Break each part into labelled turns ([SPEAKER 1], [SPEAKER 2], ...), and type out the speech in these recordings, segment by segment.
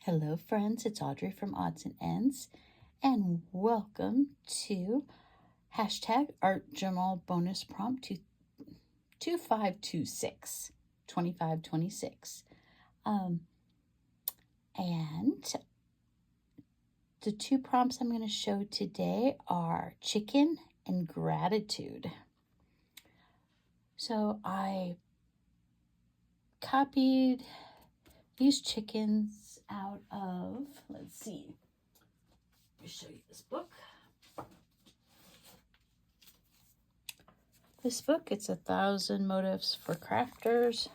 [SPEAKER 1] Hello friends, it's Audrey from Odds and Ends, and welcome to hashtag Art Journal bonus prompt 2526, 2526. And the two prompts I'm going to show today are chicken and gratitude. So I copied these chickens out of, let's see, let me show you this book. This book, it's 1,000 Motives for Crafters.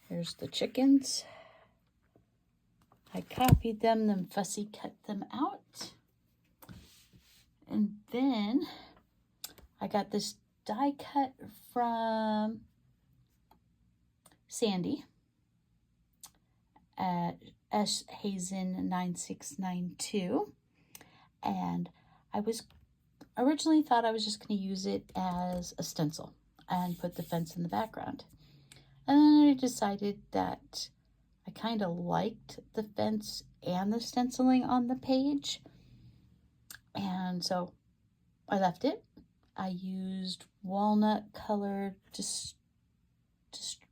[SPEAKER 1] Here's the chickens. I copied them, then fussy cut them out. And then I got this die cut from Sandy at S. Hazen 9692. And I originally thought I was just going to use it as a stencil and put the fence in the background. And then I decided that I kind of liked the fence and the stenciling on the page. And so I left it. I used walnut colored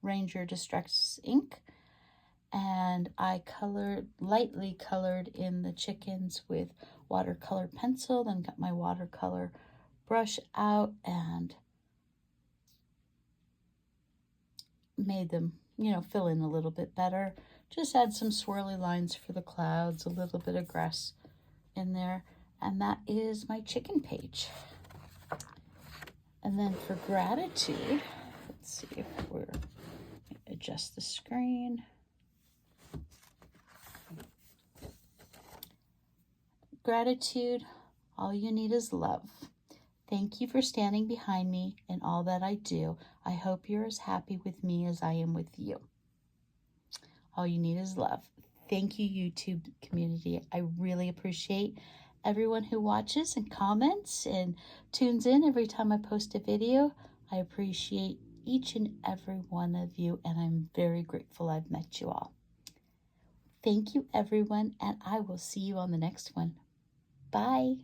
[SPEAKER 1] Ranger Distress ink. And I lightly colored in the chickens with watercolor pencil, then got my watercolor brush out and made them, fill in a little bit better. Just add some swirly lines for the clouds, a little bit of grass in there. And that is my chicken page. And then for gratitude, let's see if we're, adjust the screen. Gratitude, all you need is love. Thank you for standing behind me in all that I do. I hope you're as happy with me as I am with you. All you need is love. Thank you, YouTube community. I really appreciate everyone who watches and comments and tunes in every time I post a video. I appreciate each and every one of you, and I'm very grateful I've met you all. Thank you, everyone, and I will see you on the next one. Bye.